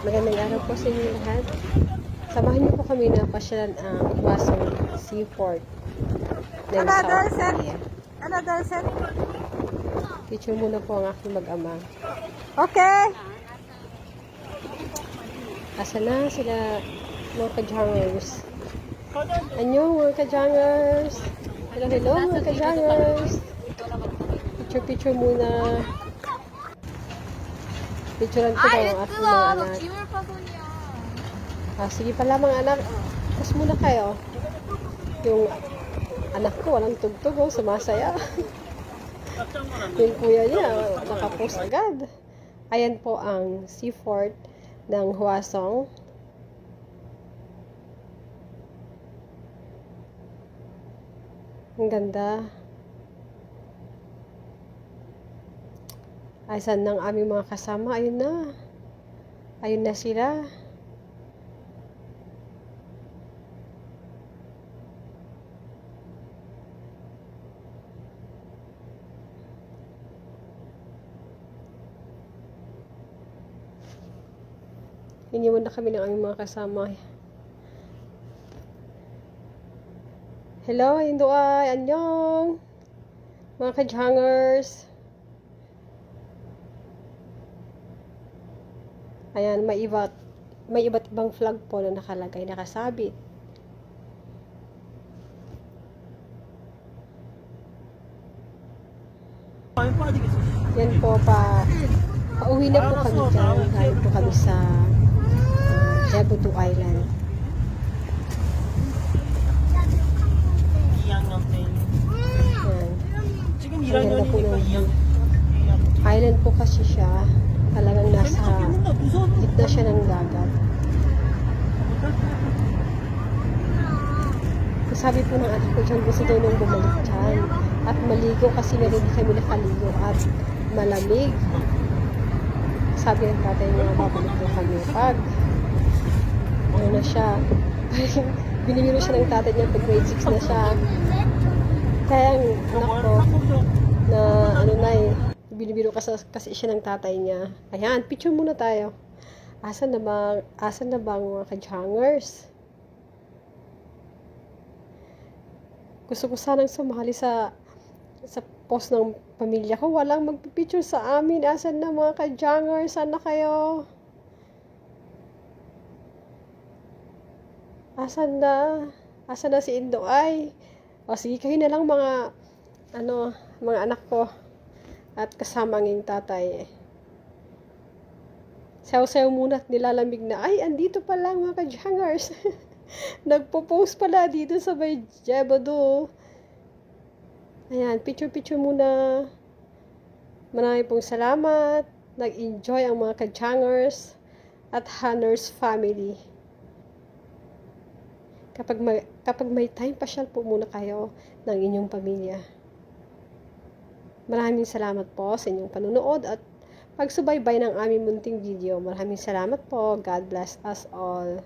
Magandang araw po sa inyo lahat. Samahan niyo po kami na pasyalan ang Huasong Seaport ng South Korea. Picture muna po ang aking mag-ama. Okay. Asa na sila mga kajangers? Annyeong mga kajangers! Hello, hello mga kajangers! Picture muna. Picturean ko daw ang aking mga anak. Sige pala mga anak. Tapos muna kayo. Yung anak ko walang tugtog, sumasaya. Yung kuya niya nakapost agad. Ayan po ang seaport ng Hwasong. Ang ganda. Ay, saan ng aming mga kasama? Ayun na. Ayun na sila. Iniwan na kami ng aming mga kasama. Hello, Indoay, Annyeong! Mga kajangers. Ayan, may iba't ibang flag po na nakalagay, nakasabit. Yan po pauwi na po kami dyan. Galing po kami sa Jebu-do Island. Ayan. Ang ganda po ng view. Island po kasi siya. Talagang nasa gitna siya ng dagat. Sabi po ng anak ko dyan, gusto daw nung bumalik dyan. At maligo kasi na rin kami nakaligo at malamig. Sabi ng tatay niya, babalik po kami. Pag ano na siya, binibiro siya ng tatay niya pag grade 6 na siya. Kaya ang anak ko na ano na binibiro kasi siya ng tatay niya. Ayan, picture muna tayo. Asan na bang mga kajangers? Gusto ko sanang sumali sa post ng pamilya ko. Walang magpipicture sa amin. Asan na mga kajangers? Saan na kayo? Asan na? Asan na si Indoay? O sige, kayo na lang mga anak ko. At kasama ang tatay. Sayaw-sayaw muna at nilalamig na, ay, andito pa lang mga kajangers. Nagpo-post pala dito sa may Jebu-do. Ayan, picture muna. Marami pong salamat. Nag-enjoy ang mga kajangers at Hanners family. Kapag may time, pasyal po muna kayo ng inyong pamilya. Maraming salamat po sa inyong panunood at pagsubaybay ng aming munting video. Maraming salamat po. God bless us all.